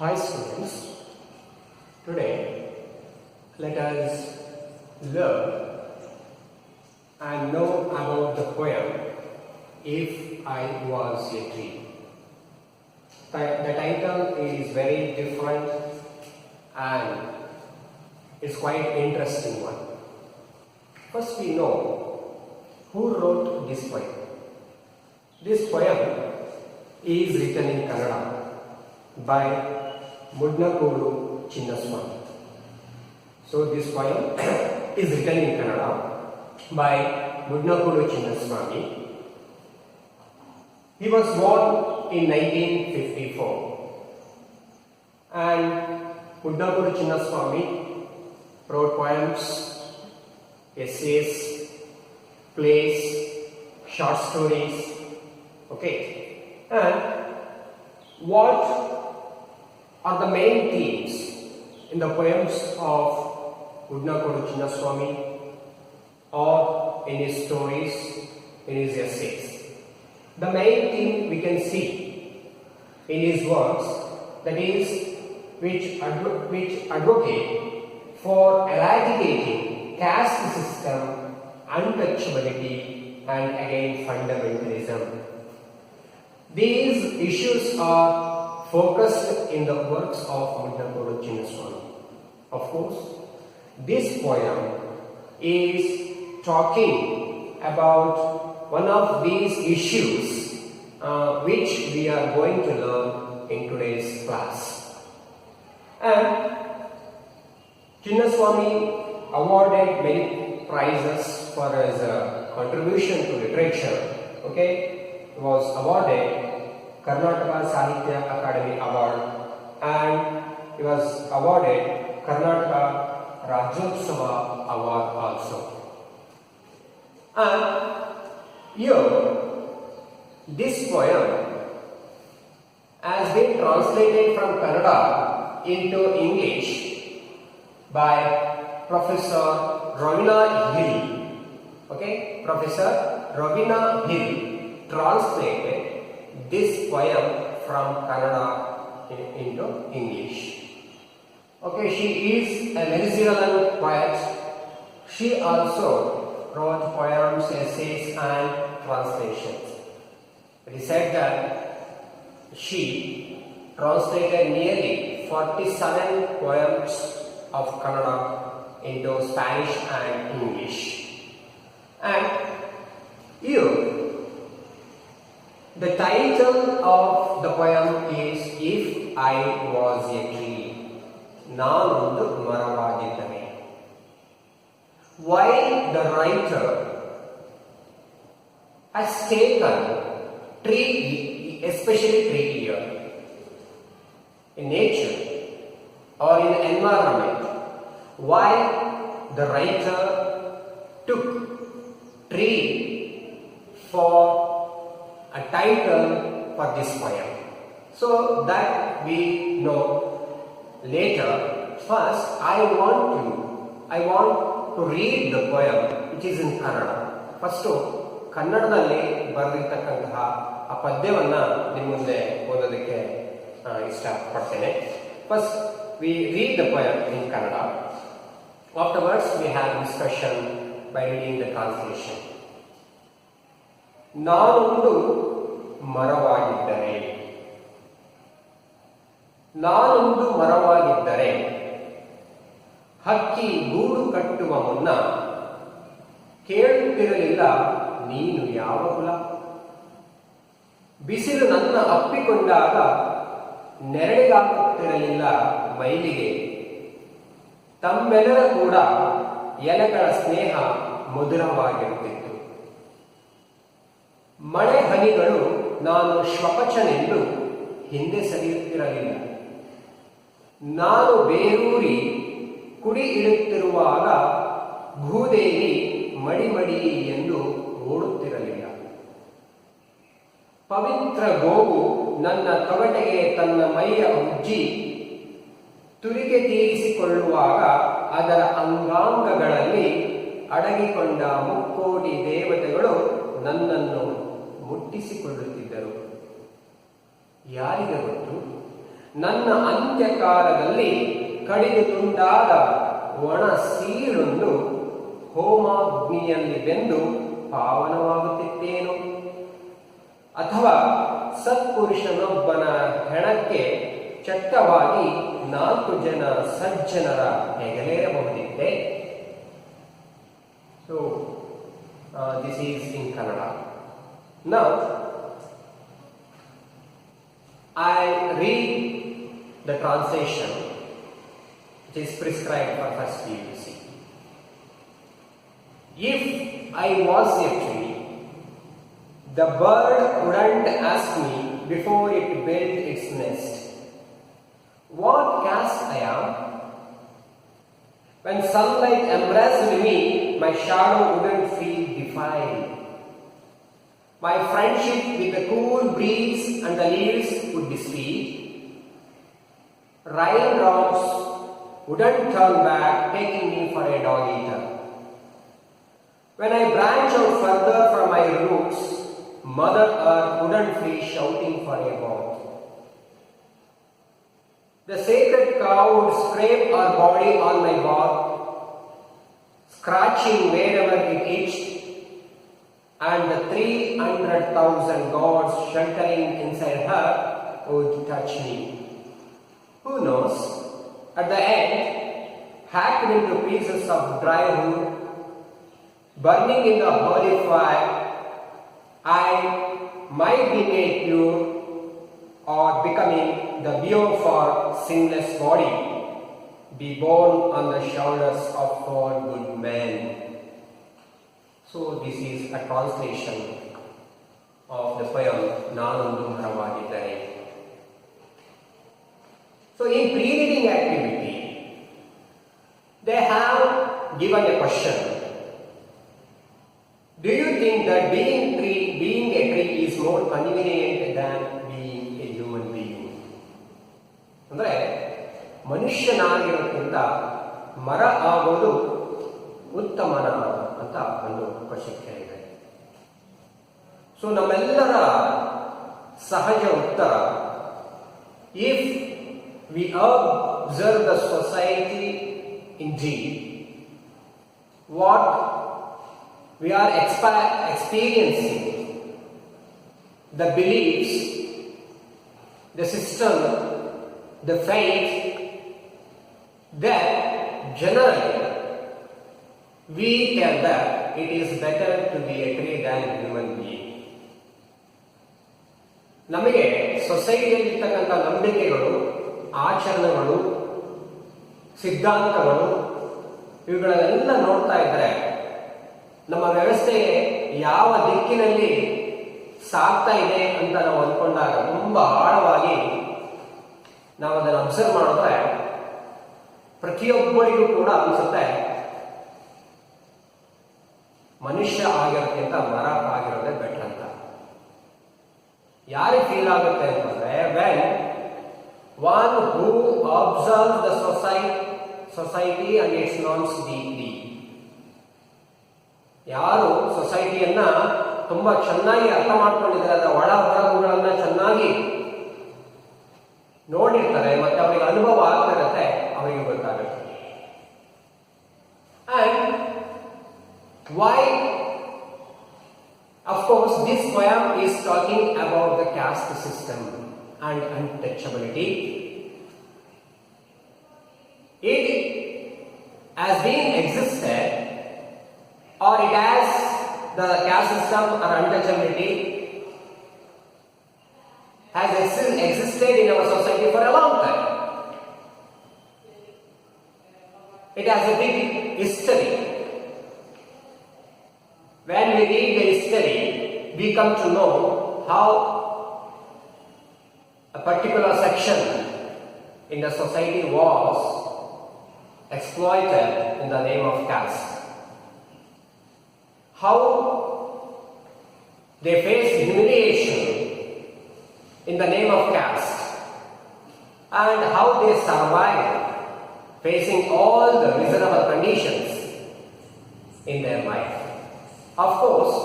Hi students, today let us learn and know about the poem If I Was a Tree. The title is very different and it's quite interesting one. First we know who wrote this poem. This poem is written in Kannada by Mudnakodu Chinnaswamy. So this poem is written in Kannada by Mudnakodu Chinnaswamy. He was born in 1954 and Mudnakodu Chinnaswamy wrote poems, essays, plays, short stories. Okay, and what are the main themes in the poems of Mudnakodu Chinnaswamy or in his stories, in his essays? The main theme we can see in his works, that is, which advocate for eradicating caste system, untouchability, and again fundamentalism. These issues are focused in the works of Mudnakodu Chinnaswamy. Of course, this poem is talking about one of these issues which we are going to learn in today's class. And Chinnaswamy awarded many prizes for his contribution to literature. Okay, he was awarded Karnataka Sahitya Academy Award and he was awarded Karnataka Rajyotsava Award also. And here, this poem has been translated from Kannada into English by Professor Ravina Hill. Okay, Professor Ravina Hill translated this poem from Kannada into English. Okay, she is a Venezuelan poet. She also wrote poems, essays and translations. It is said that she translated nearly 47 poems of Kannada into Spanish and English. And here, the title of the poem is If I Was a Tree, Nanondu Maravagiddane. Why the writer has taken tree, especially tree here, in nature or in the environment, why the writer took tree for a title for this poem. So that we know later. First, I want to read the poem which is in Kannada. First, ಕನ್ನಡದಲ್ಲಿ ಬರೆದಿರ್ತಕ್ಕಂತಹ ಆ ಪದ್ಯವನ್ನ ನಿಮ್ಮ ಮುಂದೆ ಓದೋದಕ್ಕೆ ಇಷ್ಟಪಡ್ತೇನೆ. First, we read the poem in Kannada. Afterwards, we have discussion by reading the translation. ನಾನೊಂದು ಮರವಾಗಿದ್ದರೆ, ನಾನೊಂದು ಮರವಾಗಿದ್ದರೆ ಹಕ್ಕಿ ಗೂಡು ಕಟ್ಟುವ ಮುನ್ನ ಕೇಳುತ್ತಿರಲಿಲ್ಲ ನೀನು ಯಾವ ಕುಲ. ಬಿಸಿಲು ನನ್ನ ಅಪ್ಪಿಕೊಂಡಾಗ ನೆರಳಿಗಾಗುತ್ತಿರಲಿಲ್ಲ ಮೈಲಿಗೆ. ತಮ್ಮೆಲ್ಲರ ಕೂಡ ಎಲೆಗಳ ಸ್ನೇಹ ಮಧುರವಾಗಿರುತ್ತಿತ್ತು. ಮಳೆ ಹನಿಗಳು ನಾನು ಶ್ವಪಚನೆಂದು ಹಿಂದೆ ಸರಿಯುತ್ತಿರಲಿಲ್ಲ. ನಾನು ಬೇರೂರಿ ಕುಡಿ ಇಡುತ್ತಿರುವಾಗ ಭೂದೇವಿ ಮಡಿ ಎಂದು ಓಡುತ್ತಿರಲಿಲ್ಲ. ಪವಿತ್ರ ಗೋವು ನನ್ನ ತೊಗಟೆಗೆ ತನ್ನ ಮೈಯ ಉಜ್ಜಿ ತುರಿಕೆ ತೀರಿಸಿಕೊಳ್ಳುವಾಗ ಅದರ ಅಂಗಾಂಗಗಳಲ್ಲಿ ಅಡಗಿಕೊಂಡ ಮುಕ್ಕೋಟಿ ದೇವತೆಗಳು ನನ್ನನ್ನು ಮುಟ್ಟಿಸಿಕೊಳ್ಳುತ್ತಿದ್ದರು. ಯಾರಿಗೆ ಗೊತ್ತು ನನ್ನ ಅಂತ್ಯಕಾಲದಲ್ಲಿ ಕಡಿದು ತುಂಡಾದ ಒಣ ಸೀಳೊಂದು ಹೋಮಾಗ್ನಿಯಲ್ಲಿ ಬೆಂದು ಪಾವನವಾಗುತ್ತಿದ್ದೇನು? ಅಥವಾ ಸತ್ಪುರುಷನೊಬ್ಬನ ಹೆಣಕ್ಕೆ ಚಟ್ಟವಾಗಿ 4 ಜನ ಸಜ್ಜನರ ಹೆಗಲೇರಬಹುದಿತ್ತೆ? So, this is in Kannada. Now, I read the translation which is prescribed for first PUC. If I was a tree, the bird wouldn't ask me before it built its nest what caste I am. When sunlight embraced me, my shadow wouldn't feel defiled. My friendship with the cool breeze and the leaves would be sweet. Raindrops wouldn't turn back, taking me for a dog eater. When I branch out further from my roots, Mother Earth wouldn't flee shouting for a bath. The sacred cow would scrape her body on my back, scratching wherever it itched, and the 300,000 gods sheltering inside her would touch me. Who knows? At the end, hacked into pieces of dry wood, burning in the holy fire, I might be made pure or becoming the beau for sinless body, be born on the shoulders of 4 good men. So this is a translation of the poem Nanondu Haravagidare. So in pre-reading activity, they have given a question. Do you think that being a tree is more convenient than being a human being? ಅಂದರೆ ಮನುಷ್ಯನಾಗಿರೋದ್ರಿಂದ ಮರ ಆಗೋದು ಉತ್ತಮನ ಅಂತ ಒಂದು question ಇದೆ. So ನಮ್ಮೆಲ್ಲರ ಸಹಜ ಉತ್ತರ, if we observe the society in deep, what we are experiencing, the beliefs, the system, the faith, that generally we tell that it is better to be a tree than a human being. ನಮಗೆ ಸೊಸೈಟಿಯಲ್ಲಿರ್ತಕ್ಕಂಥ ನಂಬಿಕೆಗಳು, ಆಚರಣೆಗಳು, ಸಿದ್ಧಾಂತಗಳು ಇವುಗಳನ್ನೆಲ್ಲ ನೋಡ್ತಾ ಇದ್ರೆ ನಮ್ಮ ವ್ಯವಸ್ಥೆ ಯಾವ ದಿಕ್ಕಿನಲ್ಲಿ ಸಾಗ್ತಾ ಇದೆ ಅಂತ ನಾವು ಅಂದ್ಕೊಂಡಾಗ ತುಂಬಾ ಆಳವಾಗಿ ನಾವು ಅದನ್ನು ಅಬ್ಸರ್ವ್ ಮಾಡಿದ್ರೆ ಪ್ರತಿಯೊಬ್ಬರಿಗೂ ಕೂಡ ಅನ್ಸುತ್ತೆ ಮನುಷ್ಯ ಆಗಿರೋಕ್ಕಿಂತ ಮರ ಆಗಿರೋದೇ ಬೆಟರ್ ಅಂತ. ಯಾರಿಗೆ ಫೀಲ್ ಆಗುತ್ತೆ ಅಂತಂದ್ರೆ, when one who observe the society and it's norms deeply, ಯಾರು ಸೊಸೈಟಿಯನ್ನ ತುಂಬಾ ಚೆನ್ನಾಗಿ ಅರ್ಥ ಮಾಡ್ಕೊಂಡಿದ್ದಾರೆ, ಅದರ ಒಳ ಹೊರಗುಗಳನ್ನ ಚೆನ್ನಾಗಿ ನೋಡಿರ್ತಾರೆ ಮತ್ತೆ ಅವರಿಗೆ ಅನುಭವ ಆಗ್ತಿರತ್ತೆ, ಅವರಿಗೆ ಗೊತ್ತಾಗುತ್ತೆ. And why, of course, this poem is talking about the caste system and untouchability. It has been existed, or it has, the caste system or untouchability has existed in our society for a long time. It has a big history. When we read the history, we come to know how a particular section in the society was exploited in the name of caste. How they faced humiliation in the name of caste, and how they survived facing all the miserable conditions in their life. Of course,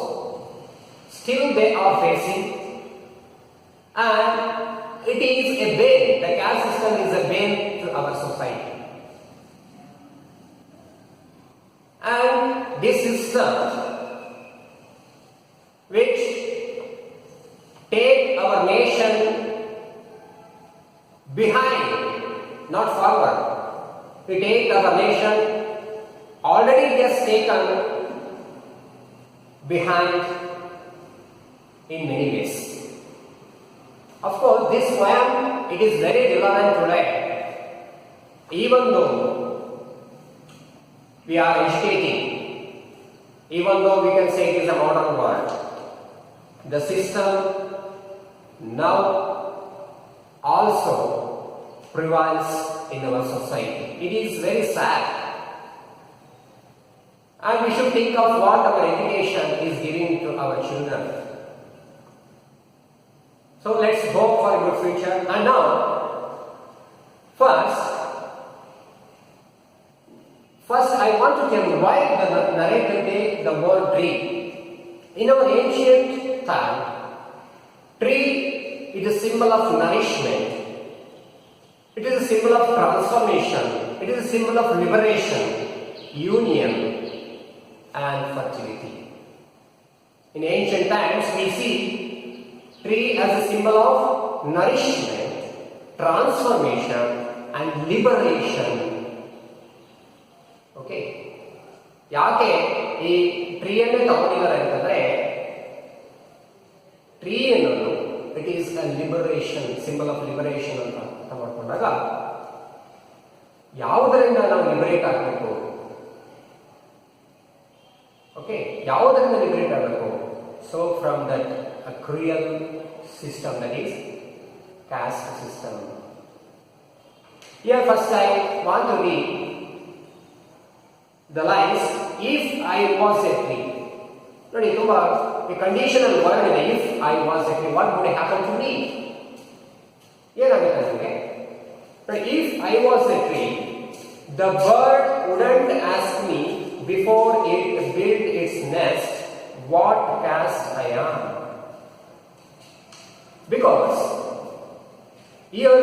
still they are facing, and it is a bane. The caste system is a bane to our society. And this system, which take our nation behind, not forward. We take our nation already just taken behind in many ways. Of course, this poem, it is very relevant today, even though we are educating, even though we can say it is a modern world. The system now also prevails in our society. It is very sad. And we should think of what our education is giving to our children. So let's hope for a good future. And now, first I want to tell you why the narrator take the word tree. In our ancient time, tree is a symbol of nourishment. It is a symbol of transformation. It is a symbol of liberation, union, and fertility. In ancient times, we see tree as a symbol of nourishment, transformation, and liberation. Okay. ಯಾಕೆ ಈ ಟ್ರೀಯನ್ನೇ ತಗೊಂಡಿದ್ದಾರೆ ಅಂತಂದ್ರೆ tree ಅನ್ನೋದು it is a liberation, symbol of liberation ಅಂತ ಅರ್ಥ ಮಾಡ್ಕೊಂಡಾಗ ಯಾವುದರಿಂದ ನಾವು ಲಿಬರೇಟ್ ಆಗಬೇಕು? ಓಕೆ, ಯಾವುದರಿಂದ ಲಿಬರೇಟ್ ಆಗಬೇಕು? So from that a cruel system, that is caste system. Here first I want to read the lines, if I was a tree. ನೋಡಿ, ತುಂಬಾ ಕಂಡೀಷನಲ್ ವರ್ಡ್ ಇದೆ. if I was a tree, what would happen to me? ಏನಾಗುತ್ತೆ ನನಗೆ? if I was a tree, the bird wouldn't ask me before it built its nest what caste I am. Because here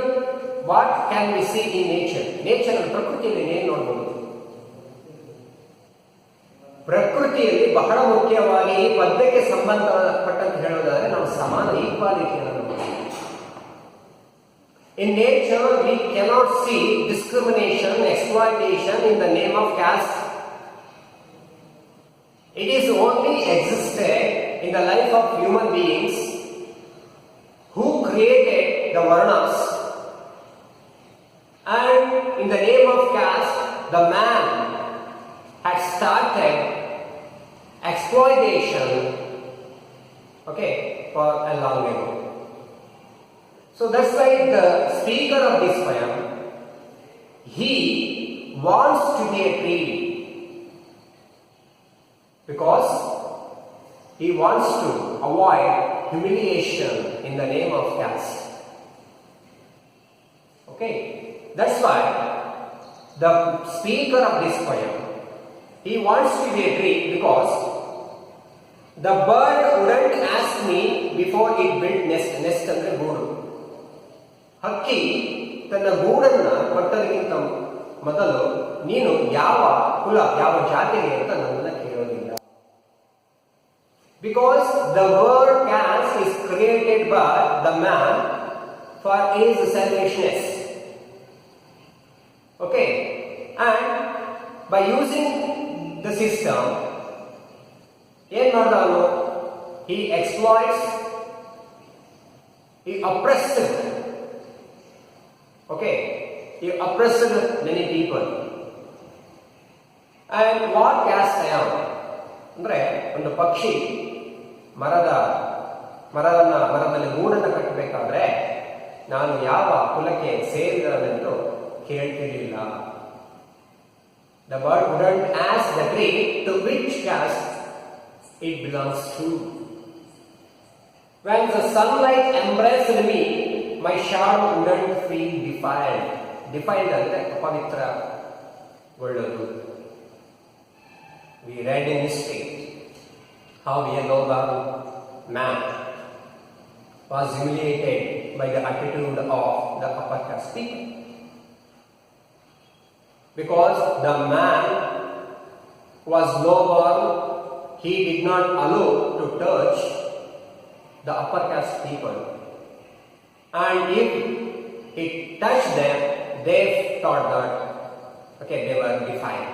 what can we see in nature? Nature ಅಲ್ಲಿ ಪ್ರಕೃತಿಯಲ್ಲಿ ಏನು ನೋಡಬಹುದು? ಪ್ರಕೃತಿಯಲ್ಲಿ ಬಹಳ ಮುಖ್ಯವಾಗಿ ಪದ್ಯಕ್ಕೆ ಸಂಬಂಧಪಟ್ಟಂತೆ ಹೇಳೋದಾದ್ರೆ ನಾವು ಸಮಾನ ಈಕ್ವಾಲಿಟಿಯನ್ನು ನೋಡ್ತೀವಿ. In nature we cannot see discrimination, exploitation in the name of caste. It is only existed in the life of human beings who created the varnas, and in the name of caste the man had started exploitation, okay, for a long ago. So that's why the speaker of this poem, he wants to be a tree because he wants to avoid humiliation in the name of caste. Okay, that's why the speaker of this poem, he wants to be a tree because the bird wouldn't ask me before it built nest. Nest ಅಂದ್ರೆ ಗೂಡು. ಹಕ್ಕಿ ತನ್ನ ಗೂಡನ್ನ ಕಟ್ಟೋದಕ್ಕಿಂತ ಮೊದಲು ನೀನು ಯಾವ ಕುಲ, ಯಾವ ಜಾತಿಗೆ ಅಂತ ನನ್ನನ್ನು ಕೇಳೋದಿಲ್ಲ. Because the word caste is created by the man for his selfishness. Okay, and by using the system, ಏನ್ ಮಾಡ್ದ ಅವನು? He exploits, he oppressed, okay, he oppressed many people. And what caste I am ಅಂದ್ರೆ, ಒಂದು ಪಕ್ಷಿ ಮರದಲ್ಲಿ ಗೂಡನ್ನು ಕಟ್ಟಬೇಕಾದ್ರೆ ನಾನು ಯಾವ ಕುಲಕ್ಕೆ ಸೇರಿದವನೆಂದು ಕೇಳ್ತಿರಲಿಲ್ಲ. The bird wouldn't ask the tree to which caste it belongs to. When the sunlight embraced me, my shadow wouldn't feel defiled. Defiled ಅಂದ್ರೆ ಅಪವಿತ್ರಗೊಳ್ಳೋದು. We read in history how we know the man. was humiliated by the attitude of the upper caste people. Because the man was lowborn, he did not allow to touch the upper caste people. And if it touched them, they thought that, okay, they were defiled.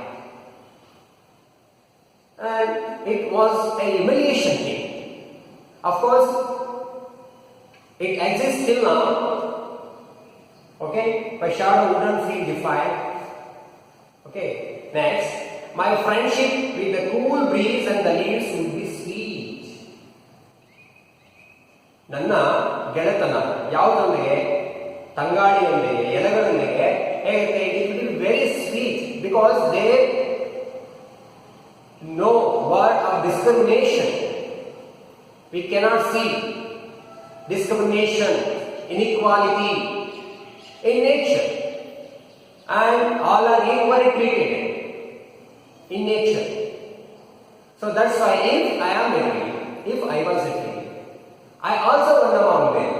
And it was a humiliation thing. Of course, it exists till now. Okay, my shadow wouldn't feel defiled. Okay, next, my friendship with the cool breeze and the leaves would be sweet. ನನ್ನ ಗೆಳೆತನ ಯಾವುದೊಂದಿಗೆ, ತಂಗಾಳಿಯೊಂದಿಗೆ, ಎಲೆಗಳೊಂದಿಗೆ ಹೇಗೆ, it will be very sweet because they no word of discrimination. We cannot see discrimination, inequality in nature, and all are equally treated in nature. So that's why if I am a tree, if I was a tree, I also run among them.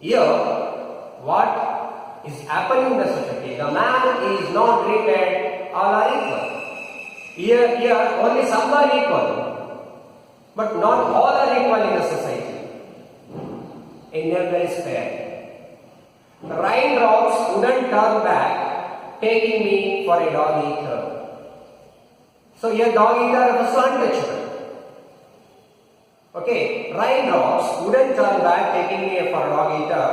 Here, what is happening in the society? The man is not treated, all are equal. Here, only some are equal, but not all are equal in the society. India is fair. Raindrops wouldn't turn back, taking me for a dog eater. So here, dog eater is untouchable. Okay, raindrops wouldn't turn back, taking me for a dog eater.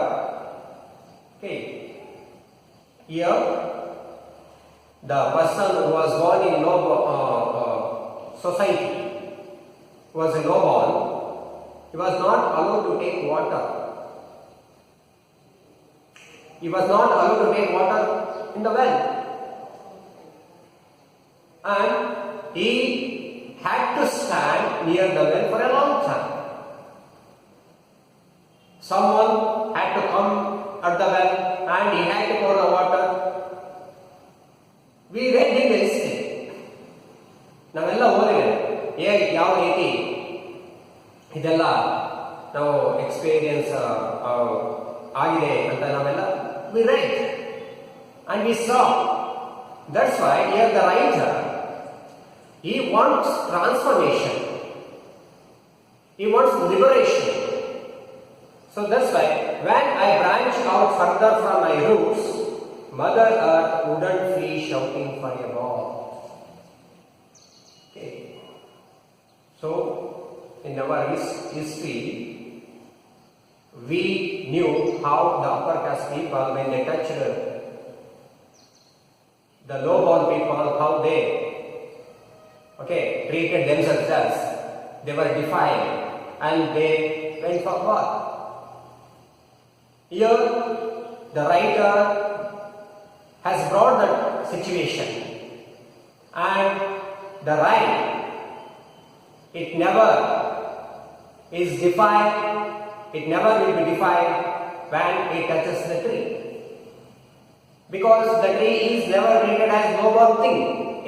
Okay, here. The person who was born in low society, who was a lowborn, he was not allowed to take water. He was not allowed to take water in the well. And he had to stand near the well for a long time. Someone had to come at the well and he had to pour the water. We read in the history. ನಾವೆಲ್ಲ ಓದಿದ್ದೇವೆ ಹೇಗೆ ಯಾವ ರೀತಿ ಇದೆಲ್ಲ ನಾವು experience ಆಗಿದೆ ಅಂತ ನಾವೆಲ್ಲ we read and we saw. That's why here the writer, he wants transformation, he wants liberation. So that's why when I branch out further from my roots, Mother Earth wouldn't flee shouting for a war. Okay. So, in our history, we knew how the upper caste people, when they touched the low-born people, how they treated themselves as they were defiled and they went for war. Here, the writer has brought that situation, and the right, it never is defiled, it never will be defiled when it touches the tree, because the tree is never treated as low-born thing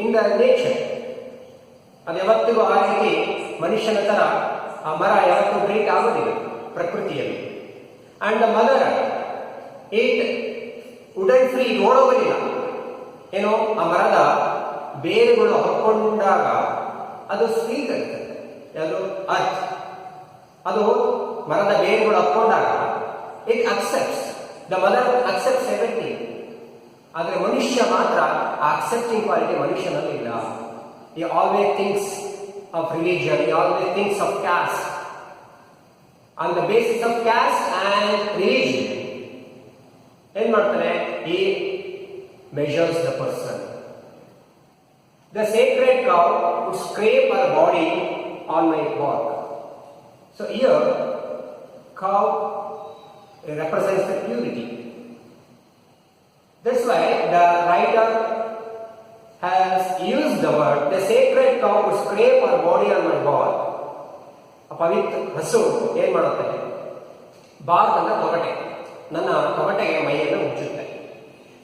in the nature. ಅದು ಯಾವತ್ತಿಗೂ ಆ ರೀತಿ ಮನುಷ್ಯನ ತರ ಆ ಮರ ಯಾವತ್ತೂ treat ಆಗೋದಿಲ್ಲ ಪ್ರಕೃತಿಯಲ್ಲಿ. And the mother it wouldn't free ಓಡೋಗೋದಿಲ್ಲ. ಏನೋ ಆ ಮರದ ಬೇರುಗಳು ಹಾಕೊಂಡಾಗ ಅದು ಸ್ವೀಕರಿಸುತ್ತೆ. ಯಾವುದು ಅರ್ತ್, ಅದು ಮರದ ಬೇರುಗಳು ಹಾಕೊಂಡಾಗ it accepts, the mother accepts everything. ಆದರೆ ಮನುಷ್ಯ ಮಾತ್ರ ಆ ಅಕ್ಸೆಪ್ಟಿಂಗ್ ಕ್ವಾಲಿಟಿ ಮನುಷ್ಯನಲ್ಲಿ ಇಲ್ಲ. He always thinks of religion, he always thinks of caste. On the basis of caste and religion, ಏನು ಮಾಡ್ತಾನೆ? He measures the person. The sacred cow would scrape her body on my back. So here, cow represents the purity. That's why the writer has used the word, the sacred cow would scrape her body on my back. ಆ ಪವಿತ್ರ ಹಸು ಏನ್ ಮಾಡುತ್ತೆ? ಬಾತ್ ಅಂದ್ರೆ ತೊಗಟೆ, ನನ್ನ ತೊಗಟೆಗೆ ಮೈಯನ್ನು ಉಜ್ಜುತ್ತೆ.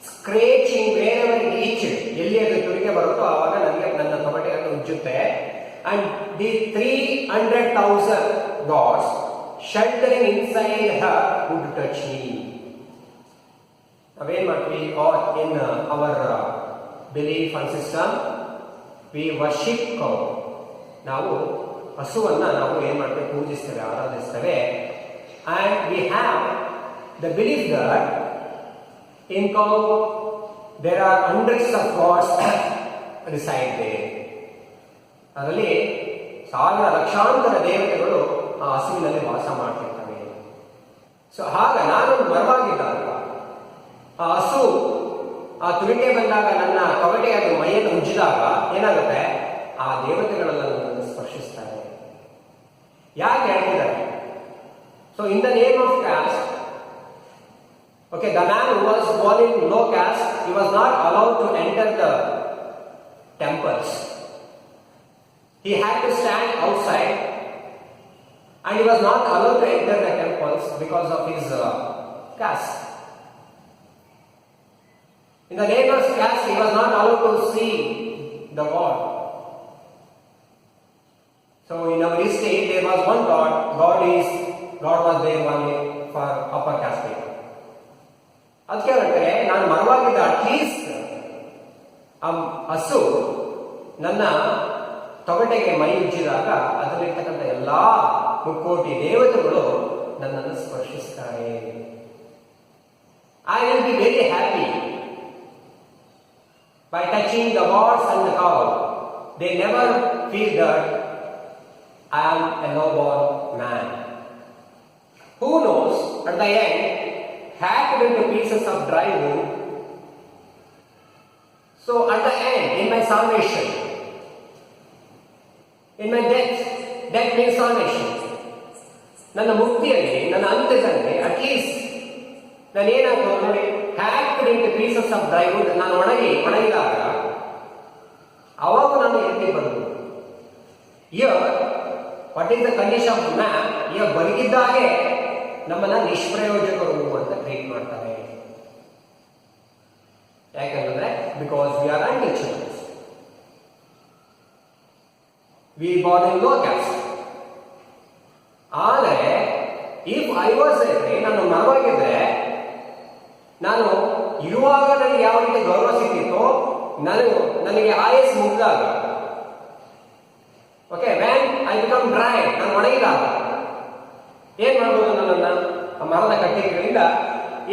ಸ್ಕ್ರೇಚಿಂಗ್ wherever it ಈಚ್ಡ್, ಎಲ್ಲಿ ಅದು ತುರಿಗೆ ಬರುತ್ತೋ ಆವಾಗ ನನಗೆ ನನ್ನ ತೊಗಟೆಯನ್ನು ಉಜ್ಜುತ್ತೆ. And the 300,000 gods sheltering inside her would touch me. Naವೇನ್ ಮಾಡ್ತೀವಿ or in our belief and system we worship cow. ನಾವು ಹಸುವನ್ನ ನಾವು ಏನ್ ಮಾಡ್ತೇವೆ, ಪೂಜಿಸ್ತೇವೆ, ಆರಾಧಿಸ್ತೇವೆ. And we have the belief that in cow there are hundreds of gods reside there. ಅದರಲ್ಲಿ ಸಾವಿರ ಲಕ್ಷಾಂತರ ದೇವತೆಗಳು ಆ ಹಸುವಿನಲ್ಲಿ ವಾಸ ಮಾಡ್ತಿರ್ತವೆ. ಸೊ ಆಗ ನಾನು ಮರವಾಗಿದ್ದಾಗ ಆ ಹಸು ಆ ತುಳಿಕೆ ಬಂದಾಗ ನನ್ನ ಕವಟೆ ಅದು ಮೈಯನ್ನು ಉಜ್ಜಿದಾಗ ಏನಾಗುತ್ತೆ, ಆ ದೇವತೆಗಳೆಲ್ಲ ನನ್ನನ್ನು ಸ್ಪರ್ಶಿಸ್ತಾರೆ. ಯಾಕೆ ಹೇಳ್ತಿದ್ದಾರೆ? So in the name of caste, okay, the man who was born in low caste, he was not allowed to enter the temples. He had to stand outside and he was not allowed to enter the temples because of his caste. In the name of caste, he was not allowed to see the God. So in our history, there was one God. God was there only for upper caste people. ಅದಕ್ಕೆ ಹೇಳ್ತಾರೆ, ನಾನು ಮರವಾಗಿದ್ದ at least ಆ ಹಸು ನನ್ನ ತೊಗಟೆಗೆ ಮೈ ಉಜ್ಜಿದಾಗ ಅದರಲ್ಲಿರ್ತಕ್ಕಂಥ ಎಲ್ಲಾ ಮುಕ್ಕೋಟಿ ದೇವತೆಗಳು ನನ್ನನ್ನು ಸ್ಪರ್ಶಿಸ್ತಾರೆ. I will be very happy by touching the gods and the cow. They never feel that I am a lowborn man. Who knows, at the end, hacked into pieces of dry wood. So at the end, in my salvation, in my death means salvation. ನನ್ನ ಮುಕ್ತಿಯಲ್ಲಿ, ನನ್ನ ಅಂತ್ಯದಲ್ಲಿ at least ನಾನು ಏನಾಗ್ಬೋದು ನೋಡಿ, hacked into pieces of dry wood, ನಾನು ಒಣಗಿದಾಗ ಅವಾಗ ನಾನು ಎಲ್ಲಿ ಬರ್ಬೋದು. Here what is the condition of man, here ಬದುಕಿದ್ದಾಗೆ ನಮ್ಮನ್ನ ನಿಷ್ಪ್ರಯೋಜಕರು ಅಂತ ಟ್ರೀಟ್ ಮಾಡ್ತಾರೆ. ಯಾಕಂದ್ರೆ because we are untouchables, we born in low caste. ಆದರೆ ಇಫ್ ಐ ವಾಸ್ ನಾನು ಮರವಾಗಿದ್ರೆ, ನಾನು ಇರುವಾಗ ನನಗೆ ಯಾವ ರೀತಿ ಗೌರವ ಸಿಕ್ಕಿತ್ತು, ನನಗೆ ಆಯಸ್ ಮುಗಿದಾಗ, okay, when I become dry, ನಾನು ಒಣಗಿದಾಗ ಏನ್ ಮಾಡ್ಬೋದು, ನನ್ನನ್ನ ಮರದ ಕಟ್ಟಿಗೆಗಳಿಂದ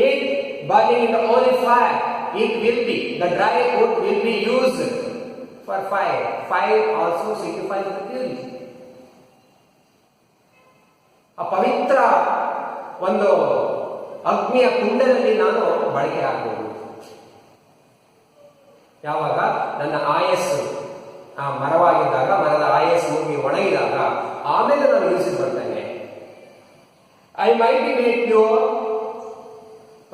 it burning in the only fire, it will be the dry wood will be used for fire. Fire also signifies the purity. ಆ ಪವಿತ್ರ ಒಂದು ಅಗ್ನಿಯ ಕುಂಡದಲ್ಲಿ ನಾನು ಬಳಕೆ ಆಗ್ಬೋದು. ಯಾವಾಗ ನನ್ನ ಆಯಸ್ಸು ಆ ಮರವಾಗಿದ್ದಾಗ, ಮರದ ಆಯಸ್ಸು ಮುಗಿ ಒಣಗಿದಾಗ, ಆಮೇಲೆ ನಾನು ಯೂಸ್ ಬರ್ತೇನೆ. I might be made pure,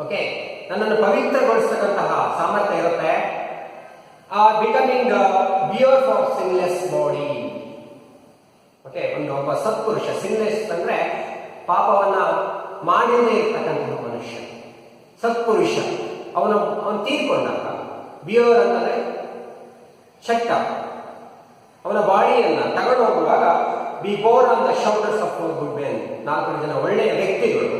okay, ನನ್ನನ್ನು ಪವಿತ್ರಗೊಳಿಸತಕ್ಕಂತಹ ಸಾಮರ್ಥ್ಯ ಇರುತ್ತೆ. Becoming beer for sinless body. Okay, ಒಬ್ಬ ಸತ್ಪುರುಷ, ಸಿನ್ಲೆಸ್ ಅಂದ್ರೆ ಪಾಪವನ್ನ ಮಾಡದೇ ಇರ್ತಕ್ಕಂತಹ ಮನುಷ್ಯ, ಸತ್ಪುರುಷ. ಅವನು ತೀರ್ಕೊಂಡಾಗ, ಬಿಯರ್ ಅಂತಂದ್ರೆ ಚಟ್ಟ, ಅವನ ಬಾಡಿಯನ್ನ ತಗೊಂಡು ಹೋಗುವಾಗ, be borne on the shoulders of four good men, 4 ಜನ ಒಳ್ಳೆಯ ವ್ಯಕ್ತಿಗಳು.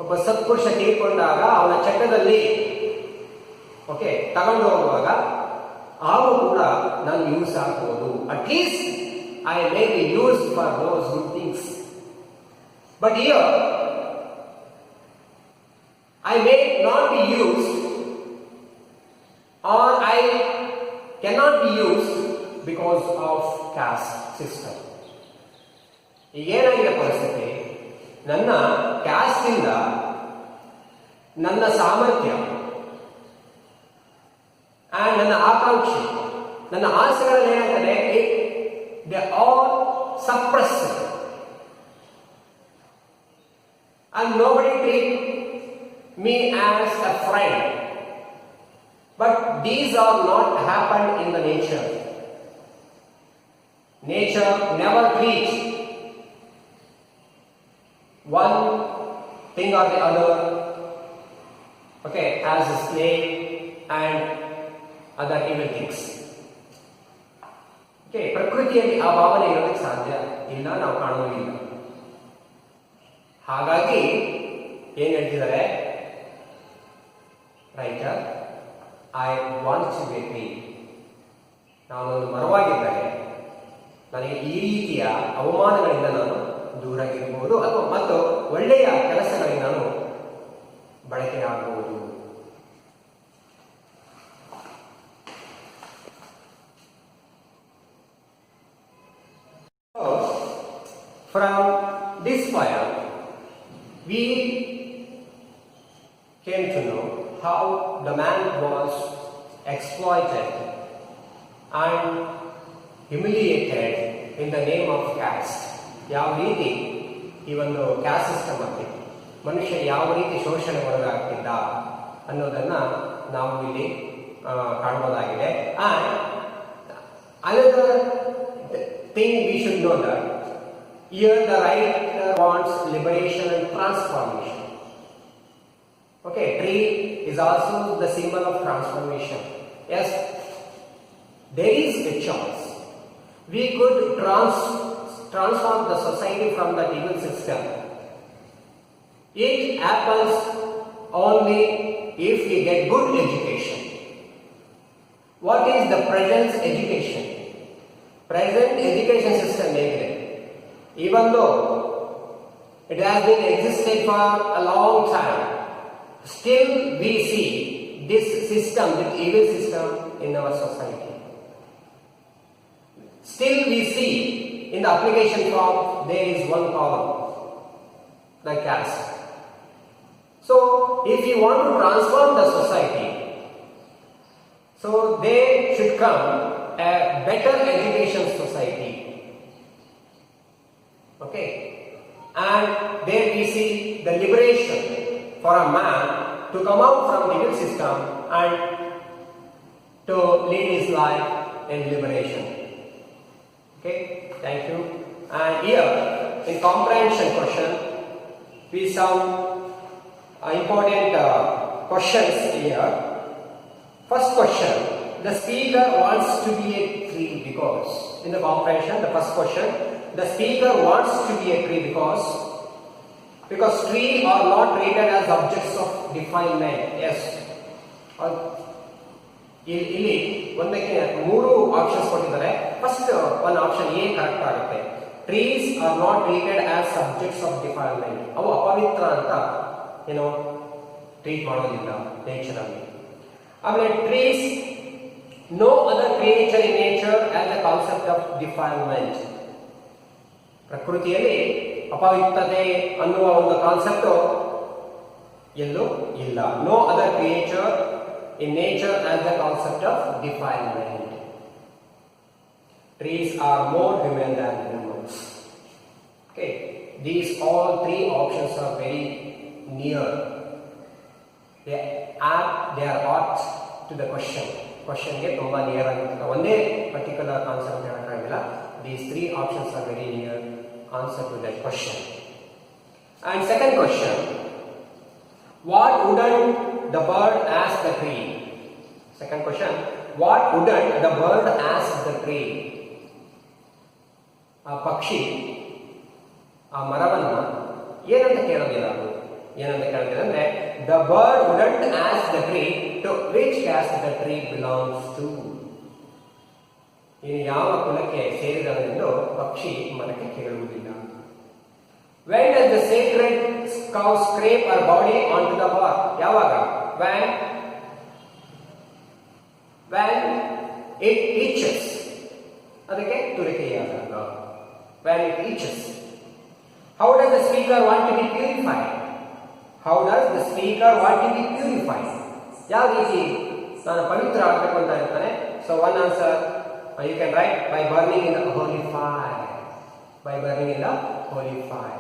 ಒಬ್ಬ ಸತ್ಪುರುಷ ತೀರ್ಕೊಂಡಾಗ ಅವನ ಚಟ್ಟದಲ್ಲಿ, ಓಕೆ, ತಗೊಂಡು ಹೋಗುವಾಗ ಆಗ ಕೂಡ ನಾನು ಯೂಸ್ ಆಗ್ಬೋದು. At least I may be use for those good things. But here I may not be used, or I cannot be used because of caste system. ಈಗೇನಾಗಿದೆ ಪರಿಸ್ಥಿತಿ, ನನ್ನ ಕ್ಯಾಸ್ಟ್ ಇಂದ ನನ್ನ ಸಾಮರ್ಥ್ಯ ಅಂಡ್ ನನ್ನ ಆಕಾಂಕ್ಷೆ, ನನ್ನ ಆಸೆಗಳಲ್ಲಿ ಏನಾಗ್ತದೆ, they all suppressed and nobody treat me as a friend. But these are not happened in the nature. Nature never treats one thing or the other, okay, as a slave and other evil things. Okay, ಪ್ರಕೃತಿಯಲ್ಲಿ ಆ ಭಾವನೆ ಇರೋದಕ್ಕೆ ಸಾಧ್ಯ ಇಲ್ಲ, ನಾವು ಕಾಣುವುದಿಲ್ಲ. ಹಾಗಾಗಿ ಏನ್ ಹೇಳ್ತಿದ್ದಾರೆ writer, I want to be tree. ನಾನೊಂದು ಮರವಾಗಿದ್ದರೆ ನನಗೆ ಈ ರೀತಿಯ ಅವಮಾನಗಳಿಂದ ನಾನು ದೂರಾಗಿರಬಹುದು ಅಥವಾ ಮತ್ತು ಒಳ್ಳೆಯ ಕೆಲಸಗಳಿಗೆ ನಾನು ಬಳಕೆ ಆಗಬಹುದು. From this poem, we came to know how the man was exploited and humiliated in the name of caste. ಯಾವ ರೀತಿ ಈ ಒಂದು ಕ್ಯಾಸ್ಟ್ ಸಿಸ್ಟಮ್ ಅಲ್ಲಿ ಮನುಷ್ಯ ಯಾವ ರೀತಿ ಶೋಷಣೆ ಒಳಗಾಗ್ತಿದ್ದ ಅನ್ನೋದನ್ನ ನಾವು ಇಲ್ಲಿ ಕಾಣಬಹುದಾಗಿದೆ. And another thing we should know that here the writer wants liberation and transformation. Okay, tree is also the symbol of transformation. Yes, there is a choice. We could transform the society from the evil system. It happens only if we get good education. What is the present education? Present education system is, even though it has been existed for a long time, still we see this system, this evil system in our society. Still we see in the application form there is one column, the caste. So if you want to transform the society, so there should come a better education society. Okay, and there we see the liberation for a man to come out from the evil system and to lead his life in liberation. Okay, thank you. And here in comprehension question we some important questions here. First question, the speaker wants to be a tree because, in the comprehension, the first question, the speaker wants to be a tree because trees are not treated as objects of defilement. Yes. ಇಲ್ಲಿ ಒಂದಕ್ಕೆ ಮೂರು options ಕೊಟ್ಟಿದ್ದಾರೆ. First ಒಂದು option A correct ಆಗುತ್ತೆ. Trees are not treated as subjects of defilement. ಅವು ಅಪವಿತ್ರ ಅಂತ ಏನೋ ಟ್ರೀಟ್ ಮಾಡೋದಿಲ್ಲ ನೇಚರ್ ಅಲ್ಲಿ. ಆಮೇಲೆ trees no other creature in nature as the concept of defilement. ಪ್ರಕೃತಿಯಲ್ಲಿ ಅಪವಿತ್ರತೆ ಅನ್ನುವ ಒಂದು ಕಾನ್ಸೆಪ್ಟ್ ಎಲ್ಲೂ ಇಲ್ಲ. No other creature in nature as the concept of defilement. Trees are more human than animals. Okay, these all three options are very near. They are apt to the question. Question ge tumba near agirtade. Onde particular concept helakagilla. These three options are very near answer to that question. And second question, what wouldn't the bird ask the tree? Second question, what wouldn't the bird ask the tree? ಆ ಪಕ್ಷಿ ಆ ಮರವನ್ನ ಏನಂತ ಕೇಳೋದಿಲ್ಲ. ಅದು ಏನಂತ ಕೇಳೋದಿಲ್ಲ ಅಂದ್ರೆ the bird wouldn't ask the tree to which caste the tree belongs to. ಇನ್ನು ಯಾವ ಕುಲಕ್ಕೆ ಸೇರಿದವನೆಂದು ಪಕ್ಷಿ ಮರಕ್ಕೆ ಕೇಳುವುದಿಲ್ಲ. When does the sacred cow scrape her body onto the bark? ಯಾವಾಗ? When it itches. ಅದಕ್ಕೆ ತುರಿಕೆಯಾದಾಗ. When it itches. How does the speaker want to be purified? How does the speaker want to be purified? ಯಾವ ರೀತಿ ನಾನು ಪವಿತ್ರ ಆಗಬೇಕು ಅಂತ ಹೇಳ್ತಾನೆ. So one answer you can write by burning in the holy fire. By burning in the holy fire.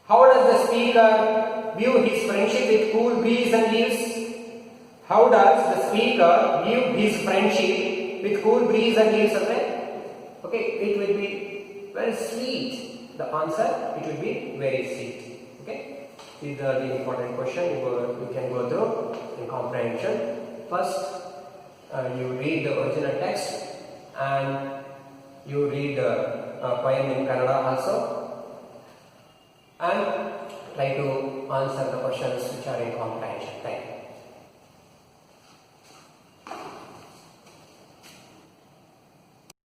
How does the speaker view his friendship with cool breeze and leaves? How does the speaker view his friendship with cool breeze and leaves? Okay, it will be very sweet. The answer, it will be very sweet. Okay, these are the important questions you can go through in comprehension. First, you read the original text and you read the poem in Kannada also. and try to answer the questions which are in comprehension. Thank you.